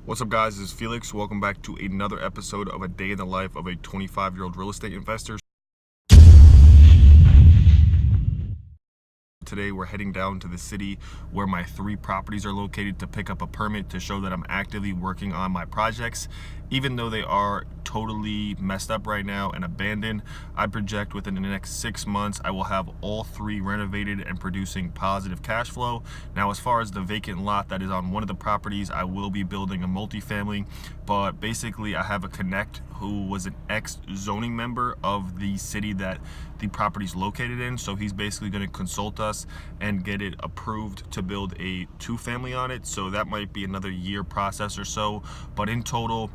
What's up, guys? This is Felix. Welcome back to another episode of A Day in the Life of a 25-year-old real estate investor. Today we're heading down to the city where my 3 properties are located to pick up a permit to show that I'm actively working on my projects. Even though they are totally messed up right now and abandoned, I project within the next 6 months I will have all 3 renovated and producing positive cash flow. Now, as far as the vacant lot that is on one of the properties, I will be building a multifamily, but basically I have a connect who was an ex-zoning member of the city that the property is located in, so he's basically going to consult us and get it approved to build a 2-family on it. So that might be another year process or so, but in total,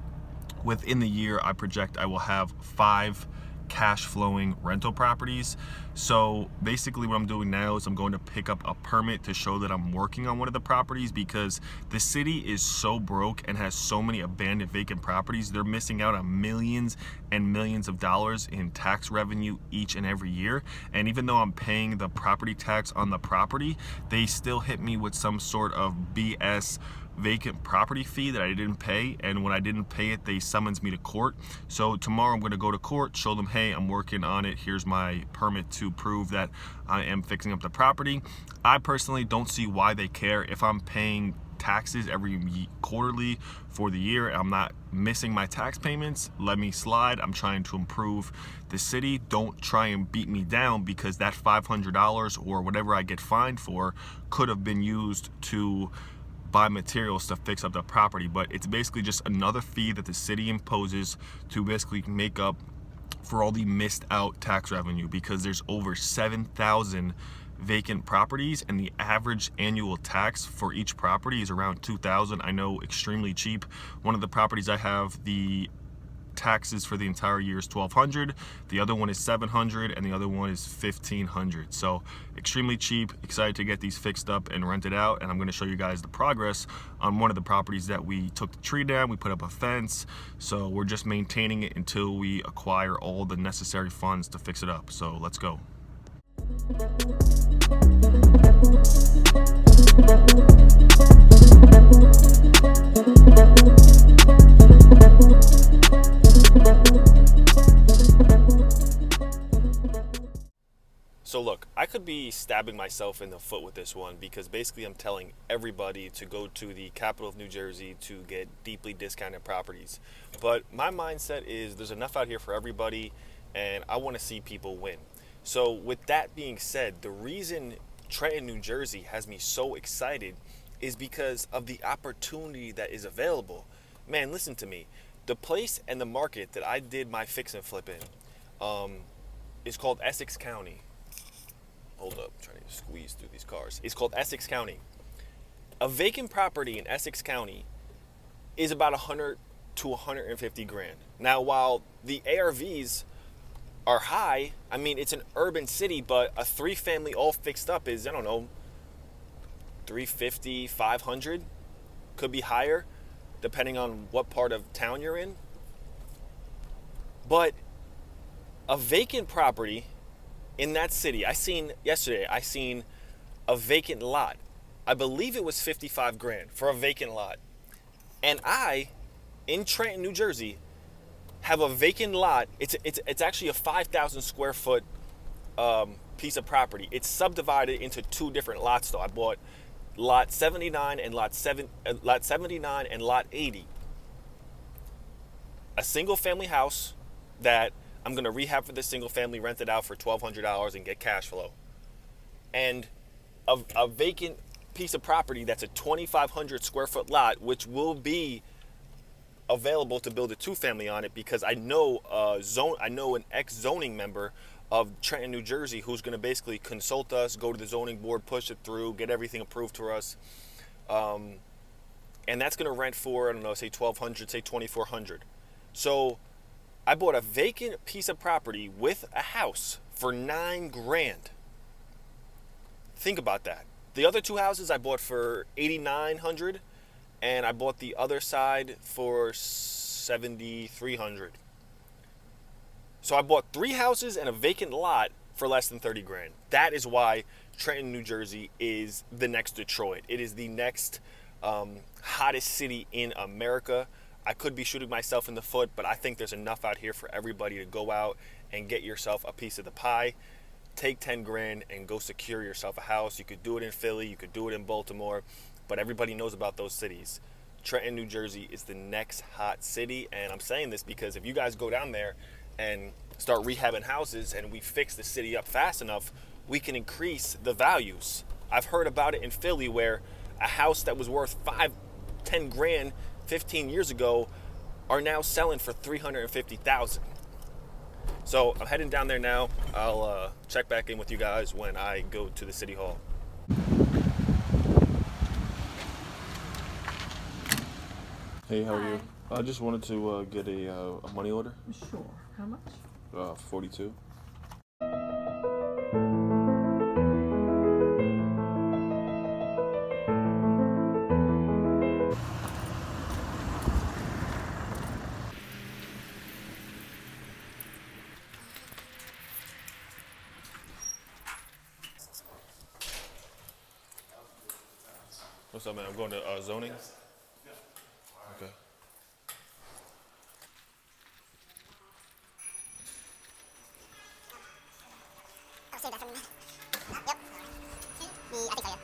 within the year, I project I will have 5 cash flowing rental properties. So basically what I'm doing now is I'm going to pick up a permit to show that I'm working on one of the properties, because the city is so broke and has so many abandoned vacant properties. They're missing out on millions and millions of dollars in tax revenue each and every year. And even though I'm paying the property tax on the property, they still hit me with some sort of BS vacant property fee that I didn't pay, and when I didn't pay it, they summons me to court. So tomorrow I'm going to go to court, show them, hey, I'm working on it, here's my permit to prove that I am fixing up the property. I personally don't see why they care. If I'm paying taxes every quarterly for the year, I'm not missing my tax payments, let me slide. I'm trying to improve the city. Don't try and beat me down, because that $500 or whatever I get fined for could have been used to buy materials to fix up the property. But it's basically just another fee that the city imposes to basically make up for all the missed out tax revenue, because there's over 7,000 vacant properties and the average annual tax for each property is around $2,000. I know, extremely cheap. One of the properties I have, the taxes for the entire year is $1,200, the other one is $700, and the other one is $1,500. So extremely cheap. Excited to get these fixed up and rented out, and I'm going to show you guys the progress on one of the properties that we took the tree down. We put up a fence, so we're just maintaining it until we acquire all the necessary funds to fix it up. So let's go. So look, I could be stabbing myself in the foot with this one, because basically I'm telling everybody to go to the capital of New Jersey to get deeply discounted properties. But my mindset is there's enough out here for everybody, and I want to see people win. So with that being said, the reason Trenton, New Jersey has me so excited is because of the opportunity that is available. Man, listen to me. The place and the market that I did my fix and flip in is called Essex County. Hold up, I'm trying to squeeze through these cars. It's called Essex County. A vacant property in Essex County is about 100 to 150 grand. Now, while the ARVs are high, I mean, it's an urban city, but a 3-family all fixed up is, I don't know, 350, 500, could be higher, depending on what part of town you're in. But a vacant property in that city, I seen a vacant lot. I believe it was 55 grand for a vacant lot. And I, in Trenton, New Jersey, have a vacant lot. It's actually a 5,000 square foot piece of property. It's subdivided into 2 different lots though. I bought lot 79 and lot 79 and lot 80. A single family house that I'm going to rehab for the single family, rent it out for $1,200 and get cash flow. And a vacant piece of property that's a 2,500 square foot lot, which will be available to build a 2-family on it, because I know an ex-zoning member of Trenton, New Jersey, who's going to basically consult us, go to the zoning board, push it through, get everything approved to us. And that's going to rent for, I don't know, say $1,200, say $2,400. So I bought a vacant piece of property with a house for $9 grand. Think about that. The other 2 houses I bought for $8,900, and I bought the other side for $7,300. So I bought 3 houses and a vacant lot for less than 30 grand. That is why Trenton, New Jersey is the next Detroit. It is the next hottest city in America. I could be shooting myself in the foot, but I think there's enough out here for everybody to go out and get yourself a piece of the pie. Take 10 grand and go secure yourself a house. You could do it in Philly, you could do it in Baltimore, but everybody knows about those cities. Trenton, New Jersey is the next hot city, and I'm saying this because if you guys go down there and start rehabbing houses and we fix the city up fast enough, we can increase the values. I've heard about it in Philly where a house that was worth 10 grand 15 years ago are now selling for 350,000. So I'm heading down there now. I'll check back in with you guys when I go to the city hall. Hey, how are you? I just wanted to get a money order. Sure. How much? 42. What's up, man? I'm going to zoning. Okay. I'll save that for me. Yep. I think so, yeah.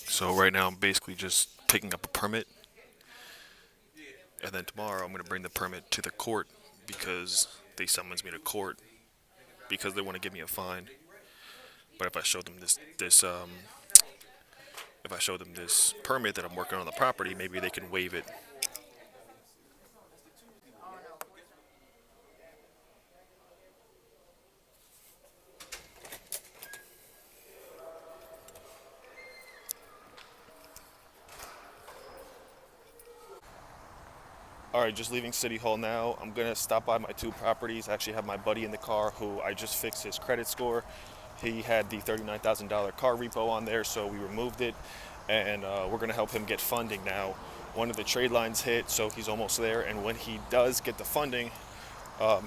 So right now I'm basically just picking up a permit, and then tomorrow I'm going to bring the permit to the court because they summons me to court because they want to give me a fine. But if I show them this permit that I'm working on the property, maybe they can waive it. All right, just leaving City Hall now. I'm gonna stop by my two properties. I actually have my buddy in the car who I just fixed his credit score. He had the $39,000 car repo on there, so we removed it, and we're gonna help him get funding now. One of the trade lines hit, so he's almost there, and when he does get the funding,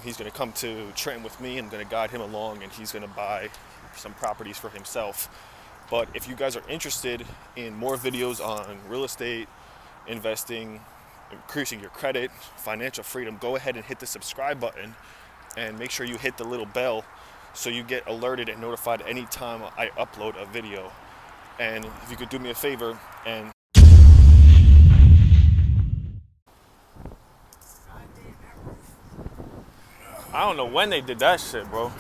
he's gonna come to Trenton with me. I'm gonna guide him along, and he's gonna buy some properties for himself. But if you guys are interested in more videos on real estate, investing, increasing your credit, financial freedom, go ahead and hit the subscribe button and make sure you hit the little bell so you get alerted and notified anytime I upload a video. And if you could do me a favor and I don't know when they did that shit, bro.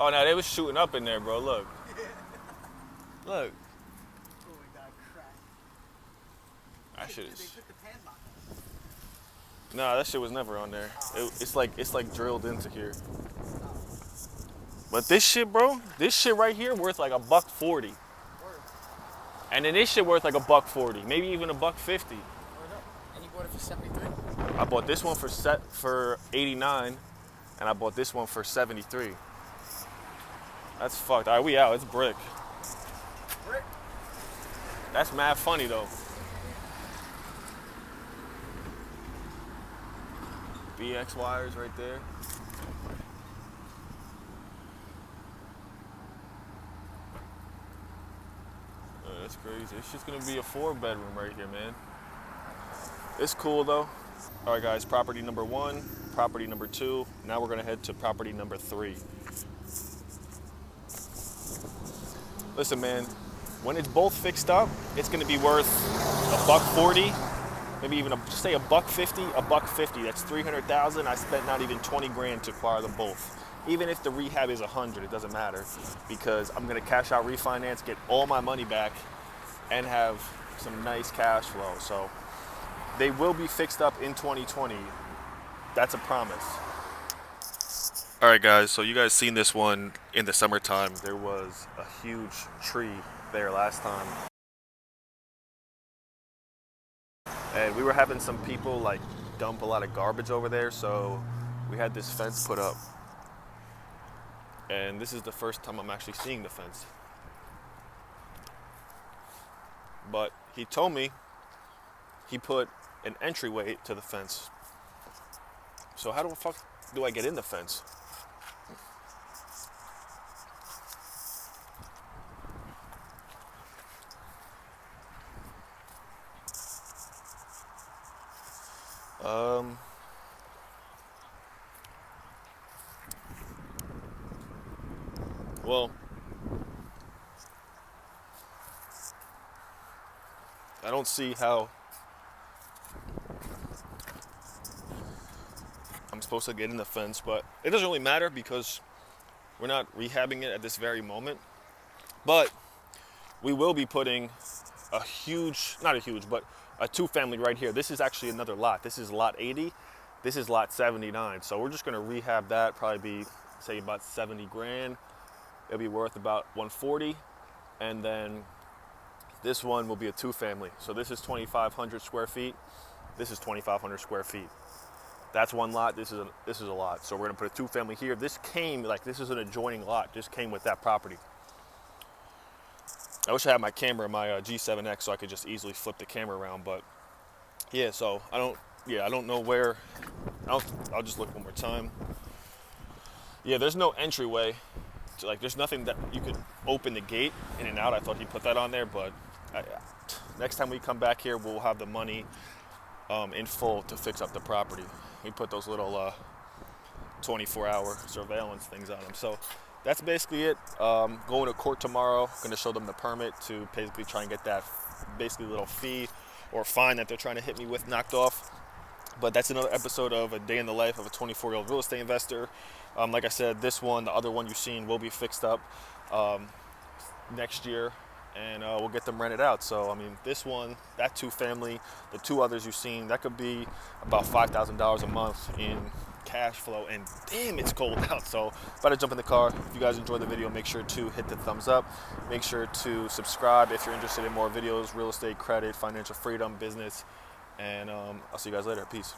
Oh, no, they was shooting up in there, bro. Look. Look. Oh my God, crap. That shit is. They put the pan box. Nah, that shit was never on there. It's like drilled into here. But this shit, bro, this shit right here worth like $140. And then this shit worth like $140, maybe even $150. And you bought it for 73. I bought this one for 89, and I bought this one for 73. That's fucked. All right, we out. It's brick. Brick? That's mad funny though. BX wires right there. That's crazy. It's just gonna be a 4-bedroom right here, man. It's cool though. All right, guys. Property number 1, property number 2. Now we're gonna head to property number 3. Listen, man. When it's both fixed up, it's gonna be worth $140, maybe even say $150, $150. That's $300,000. I spent not even 20 grand to acquire them both. Even if the rehab is 100, it doesn't matter because I'm gonna cash out refinance, get all my money back, and have some nice cash flow. So they will be fixed up in 2020. That's a promise. All right, guys, so you guys seen this one in the summertime. There was a huge tree there last time. And we were having some people like dump a lot of garbage over there, so we had this fence put up. And this is the first time I'm actually seeing the fence. But he told me he put an entryway to the fence. So how the fuck do I get in the fence? Well, I don't see how I'm supposed to get in the fence, but it doesn't really matter because we're not rehabbing it at this very moment. But we will be putting a huge, not a huge, but a two-family right here. This is actually another lot. This is lot 80. This is lot 79. So we're just gonna rehab that, probably be, say, about 70 grand. It'll be worth about 140. And then this one will be a two-family. So this is 2,500 square feet. This is 2,500 square feet. That's one lot. This is a lot. So we're gonna put a two-family here. This came, like, this is an adjoining lot. Just came with that property. I wish I had my camera, my G7X, so I could just easily flip the camera around. But yeah, so I don't know where. I'll just look one more time. Yeah, there's no entryway. Like, there's nothing that you could open the gate in and out. I thought he put that on there, but next time we come back here, we'll have the money in full to fix up the property. We put those little 24-hour surveillance things on them. So that's basically it. Going to court tomorrow. Going to show them the permit to basically try and get that basically little fee or fine that they're trying to hit me with knocked off. But that's another episode of A Day in the Life of a 24-year-old real estate investor. Like I said, this one, the other one you've seen, will be fixed up next year, and we'll get them rented out. So, I mean, this one, that two-family, the two others you've seen, that could be about $5,000 a month in cash flow. And damn, it's cold out. So, about to jump in the car. If you guys enjoyed the video, make sure to hit the thumbs up. Make sure to subscribe if you're interested in more videos, real estate, credit, financial freedom, business. And I'll see you guys later. Peace.